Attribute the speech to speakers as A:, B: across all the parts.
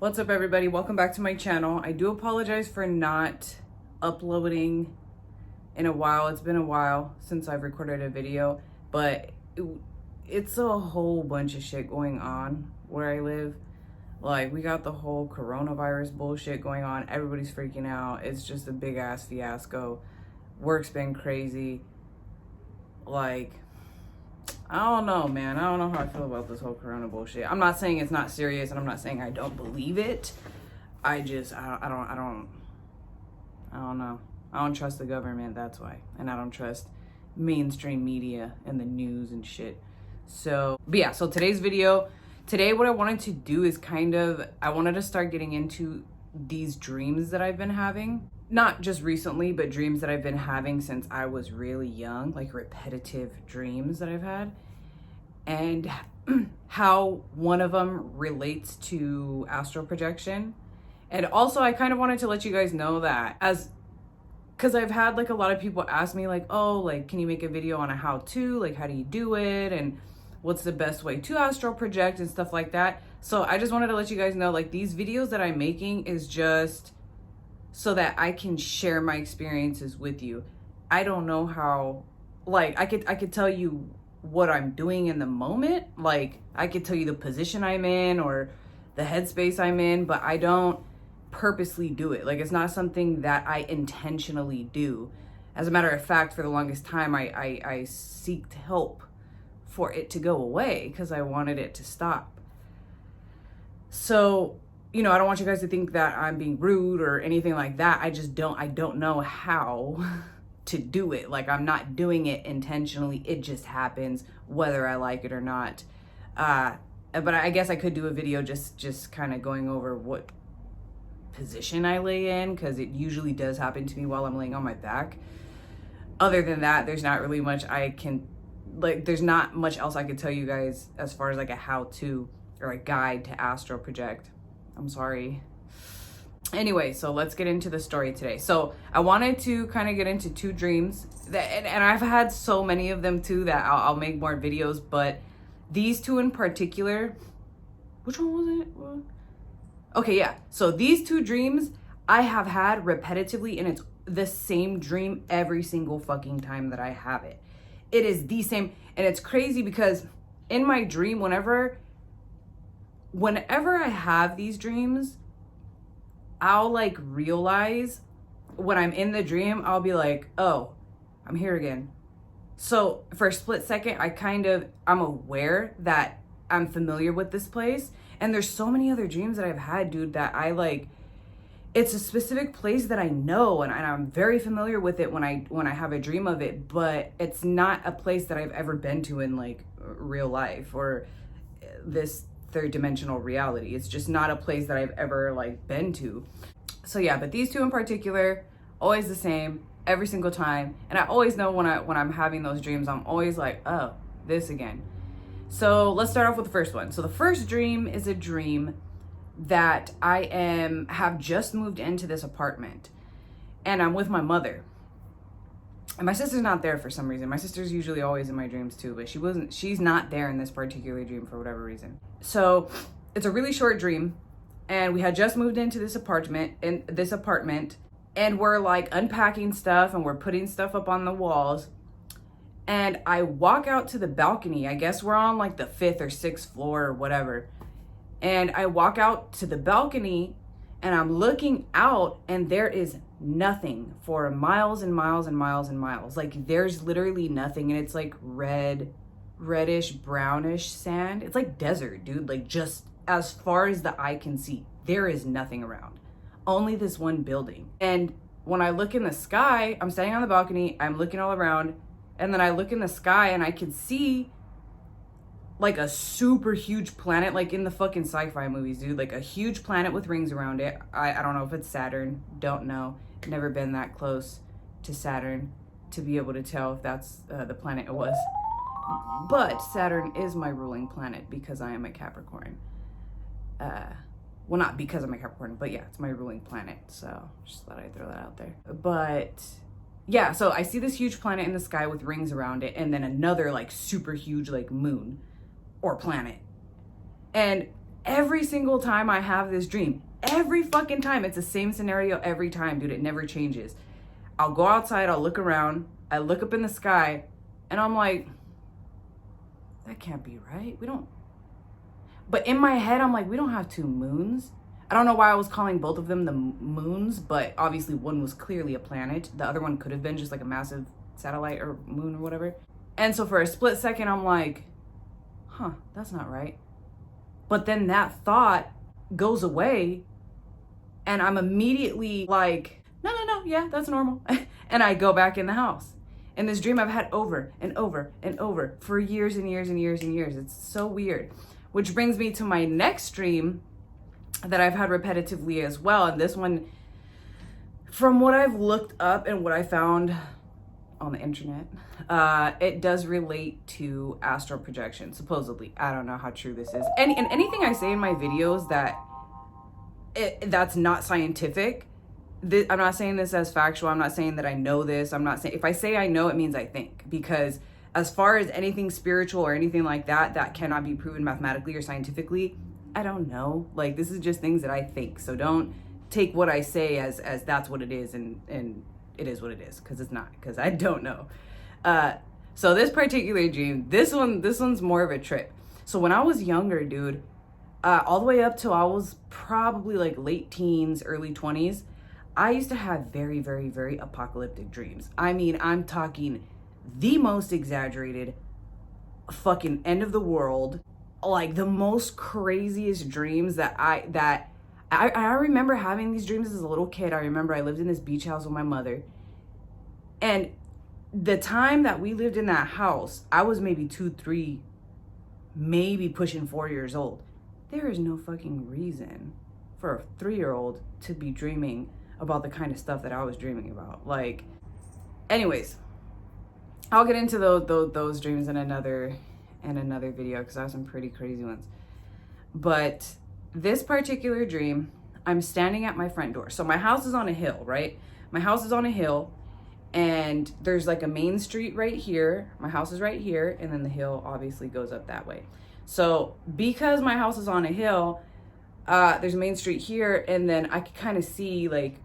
A: What's up, everybody? Welcome back to my channel. I do apologize for not uploading in a while. It's been a while since I've recorded a video, but it's a whole bunch of shit going on where I live. Like, we got the whole coronavirus bullshit going on. Everybody's freaking out. It's just a big ass fiasco. Work's been crazy. Like, I don't know, man. I don't know how I feel about this whole corona bullshit. I'm not saying it's not serious, and I'm not saying I don't believe it. I don't know. I don't trust the government, that's why. And I don't trust mainstream media and the news and shit. So, but yeah, so today's video, today what I wanted to do is I wanted to start getting into these dreams that I've been having. Not just recently, but dreams that I've been having since I was really young, like repetitive dreams that I've had, and how one of them relates to astral projection. And also, I kind of wanted to let you guys know that because I've had like a lot of people ask me like, oh, like, can you make a video on a how-to, like, how do you do it? And what's the best way to astral project and stuff like that. So I just wanted to let you guys know, like, these videos that I'm making is just so that I can share my experiences with you. I don't know how, like, I could tell you what I'm doing in the moment. Like, I could tell you the position I'm in or the headspace I'm in, but I don't purposely do it. Like, it's not something that I intentionally do. As a matter of fact, for the longest time, I seeked help for it to go away because I wanted it to stop. So, you know, I don't want you guys to think that I'm being rude or anything like that. I don't know how to do it. Like, I'm not doing it intentionally. It just happens whether I like it or not. But I guess I could do a video just kind of going over what position I lay in, because it usually does happen to me while I'm laying on my back. Other than that, there's not really much there's not much else I could tell you guys as far as like a how-to or a guide to astral project. I'm sorry. Anyway, so let's get into the story today. So I wanted to kind of get into two dreams and I've had so many of them too that I'll make more videos, but these two in particular, which one was it? Okay, yeah. So these two dreams I have had repetitively, and it's the same dream every single fucking time that I have it. It is the same, and it's crazy because in my dream, whenever I have these dreams, I'll like realize when I'm in the dream, I'll be like, oh, I'm here again. So for a split second, I'm aware that I'm familiar with this place. And there's so many other dreams that I've had, dude, that it's a specific place that I know, and I'm very familiar with it when I have a dream of it, but it's not a place that I've ever been to in like real life or this third dimensional reality. It's just not a place that I've ever like been to. So yeah, but these two in particular, always the same every single time. And I always know when I'm having those dreams, I'm always like, oh, this again. So let's start off with the first one. So the first dream is a dream that I have just moved into this apartment, and I'm with my mother. And my sister's not there for some reason. My sister's usually always in my dreams too, but she's not there in this particular dream for whatever reason. So it's a really short dream, and we had just moved into this apartment, and we're like unpacking stuff and we're putting stuff up on the walls. And I walk out to the balcony. I guess we're on like the 5th or 6th floor or whatever. And I walk out to the balcony and I'm looking out, and there is nothing for miles and miles and miles and miles. Like, there's literally nothing. And it's like reddish, brownish sand. It's like desert, dude. Like, just as far as the eye can see, there is nothing around. Only this one building. And when I look in the sky, I'm standing on the balcony, I'm looking all around, and then I look in the sky and I can see like a super huge planet, like in the fucking sci-fi movies, dude. Like a huge planet with rings around it. I don't know if it's Saturn. Don't know. Never been that close to Saturn to be able to tell if that's the planet it was. But Saturn is my ruling planet because I am a Capricorn. Well, not because I'm a Capricorn, but yeah, it's my ruling planet. So just thought I'd throw that out there. But yeah, so I see this huge planet in the sky with rings around it, and then another like super huge like moon or planet. And every single time I have this dream, every fucking time, it's the same scenario every time, dude. It never changes. I'll go outside, I'll look around, I look up in the sky, and I'm like, that can't be right. We don't. But in my head, I'm like, we don't have two moons. I don't know why I was calling both of them the moons, but obviously one was clearly a planet. The other one could have been just like a massive satellite or moon or whatever. And so for a split second, I'm like, huh, that's not right. But then that thought goes away and I'm immediately like, no, yeah, that's normal. And I go back in the house. And this dream I've had over and over and over for years and years and years and years. It's so weird. Which brings me to my next dream that I've had repetitively as well. And this one, from what I've looked up and what I found on the internet, it does relate to astral projection, supposedly. I don't know how true this is. And anything I say in my videos that's not scientific, I'm not saying this as factual. I'm not saying that I know this. I'm not saying, if I say I know, it means I think. Because as far as anything spiritual or anything like that, that cannot be proven mathematically or scientifically, I don't know. Like, this is just things that I think. So don't take what I say as that's what it is and it is what it is, because it's not, because I don't know. So this particular dream, this one's more of a trip. So when I was younger, dude, all the way up till I was probably like late teens, early 20s, I used to have very, very, very apocalyptic dreams. I mean, I'm talking the most exaggerated fucking end of the world, like the most craziest dreams that I remember having these dreams as a little kid. I remember I lived in this beach house with my mother. And the time that we lived in that house, I was maybe 2, 3, maybe pushing 4 years old. There is no fucking reason for a 3-year-old to be dreaming about the kind of stuff that I was dreaming about. Like, anyways, I'll get into those dreams in another video, because I have some pretty crazy ones. But this particular dream, I'm standing at my front door. So my house is on a hill, right? My house is on a hill, and there's like a main street right here. My house is right here, and then the hill obviously goes up that way. So because my house is on a hill, there's a main street here, and then I could kind of see, like,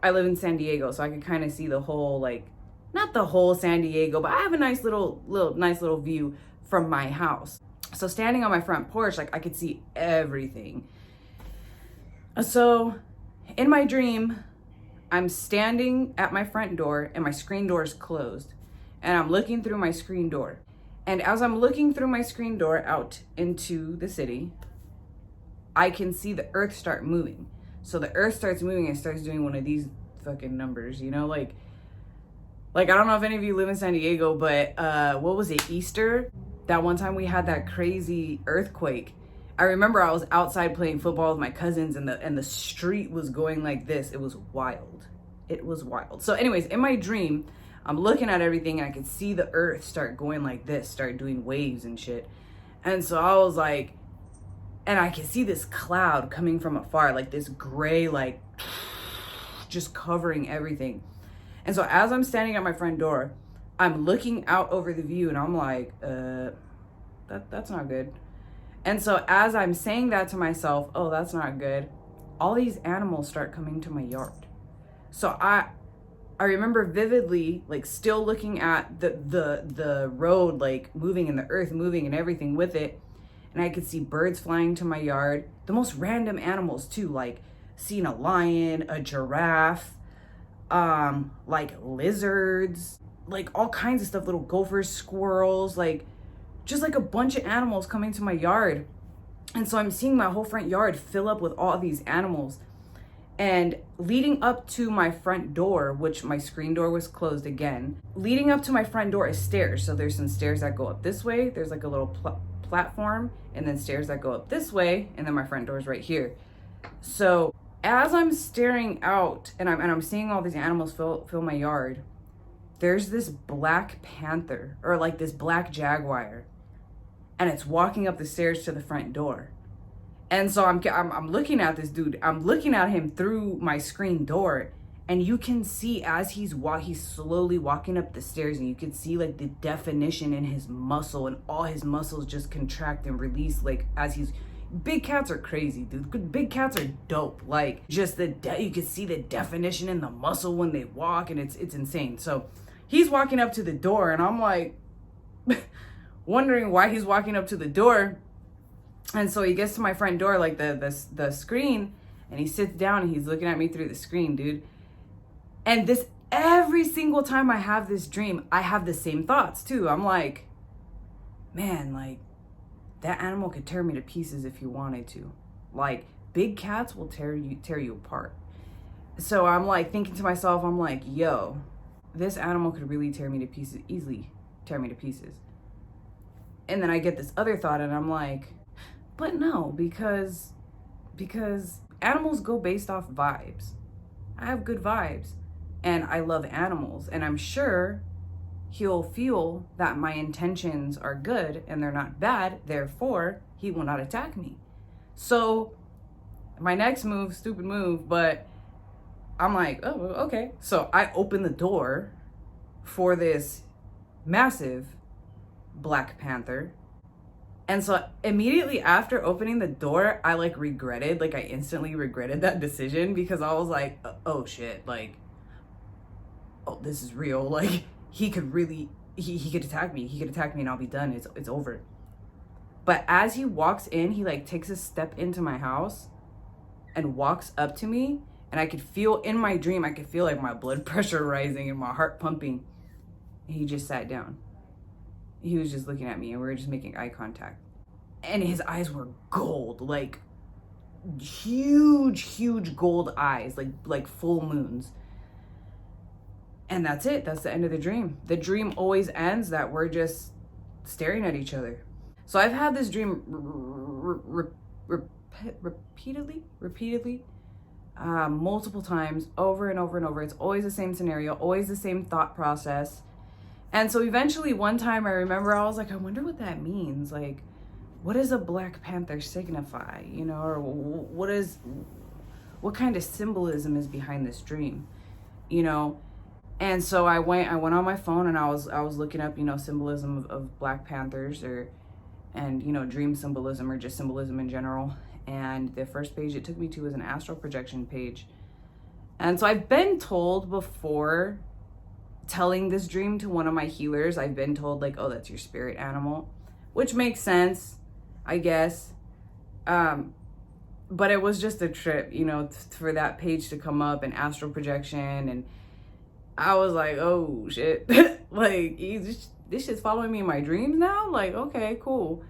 A: I live in San Diego, so I could kind of see the whole, like, not the whole San Diego, but I have a nice little view from my house. So standing on my front porch, like, I could see everything. So in my dream, I'm standing at my front door and my screen door is closed, and I'm looking through my screen door. And as I'm looking through my screen door out into the city, I can see the earth start moving. So the earth starts moving and starts doing one of these fucking numbers, you know, like I don't know if any of you live in San Diego, but what was it, Easter? That one time we had that crazy earthquake. I remember I was outside playing football with my cousins, and the street was going like this. It was wild. It was wild. So anyways, in my dream, I'm looking at everything and I could see the earth start going like this, start doing waves and shit. And so I was like, and I could see this cloud coming from afar, like this gray, like just covering everything. And so as I'm standing at my front door, I'm looking out over the view, and I'm like, that's not good. And so as I'm saying that to myself, oh, that's not good, all these animals start coming to my yard. So I remember vividly, like, still looking at the road, like moving, and the earth moving and everything with it. And I could see birds flying to my yard, the most random animals too, like seeing a lion, a giraffe, like lizards, like all kinds of stuff, little gophers, squirrels, like just like a bunch of animals coming to my yard. And so I'm seeing my whole front yard fill up with all these animals. And leading up to my front door, which my screen door was closed again, leading up to my front door is stairs. So there's some stairs that go up this way. There's like a little platform, and then stairs that go up this way, and then my front door is right here. So as I'm staring out and I'm seeing all these animals fill my yard, there's this black panther, or like this black jaguar, and it's walking up the stairs to the front door. And so I'm looking at this dude. I'm looking at him through my screen door, and you can see as he's slowly walking up the stairs, and you can see like the definition in his muscle, and all his muscles just contract and release, like as he's big cats are crazy, dude. Big cats are dope. Like, just you can see the definition in the muscle when they walk, and it's insane. So he's walking up to the door, and I'm like wondering why he's walking up to the door. And so he gets to my front door, like the screen, and he sits down and he's looking at me through the screen, dude. And this, every single time I have this dream, I have the same thoughts too. I'm like, man, like, that animal could tear me to pieces if you wanted to. Like, big cats will tear you apart. So I'm like thinking to myself, I'm like, yo, this animal could really tear me to pieces, easily tear me to pieces. And then I get this other thought, and I'm like, but no, because animals go based off vibes. I have good vibes, and I love animals, and I'm sure he'll feel that my intentions are good and they're not bad, therefore he will not attack me. So my next move, stupid move, but I'm like, oh, okay. So I open the door for this massive Black Panther. And so immediately after opening the door, I instantly regretted that decision, because I was like, oh shit, like, oh, this is real. Like, he could really, he could attack me. He could attack me and I'll be done. It's over. But as he walks in, he like takes a step into my house and walks up to me, and I could feel in my dream, I could feel like my blood pressure rising and my heart pumping. And he just sat down. He was just looking at me, and we were just making eye contact. And his eyes were gold, like huge gold eyes, like full moons. And that's it. That's the end of the dream. The dream always ends that we're just staring at each other. So I've had this dream repeatedly, multiple times, over and over and over. It's always the same scenario, always the same thought process. And so eventually one time I remember I was like, I wonder what that means. Like, what does a Black Panther signify? You know, or what kind of symbolism is behind this dream? You know? And so I went on my phone, and I was looking up, you know, symbolism of Black Panthers, and you know, dream symbolism, or just symbolism in general. And the first page it took me to was an astral projection page. And so I've been told before, telling this dream to one of my healers, I've been told like, oh, that's your spirit animal, which makes sense, I guess. But it was just a trip, you know, for that page to come up, and astral projection, and I was like, oh shit, like, this shit's following me in my dreams now? Like, okay, cool.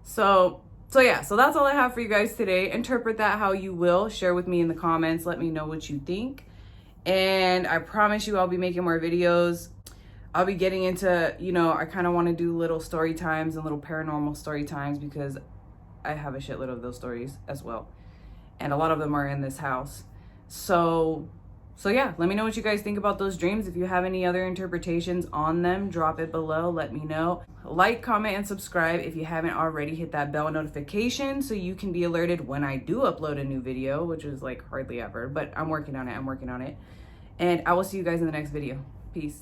A: So yeah, so that's all I have for you guys today. Interpret that how you will. Share with me in the comments. Let me know what you think. And I promise you I'll be making more videos. I'll be getting into, you know, I kind of want to do little story times and little paranormal story times, because I have a shitload of those stories as well. And a lot of them are in this house. So yeah, let me know what you guys think about those dreams. If you have any other interpretations on them, drop it below. Let me know. Like, comment, and subscribe if you haven't already. Hit that bell notification so you can be alerted when I do upload a new video, which is like hardly ever, but I'm working on it. And I will see you guys in the next video. Peace.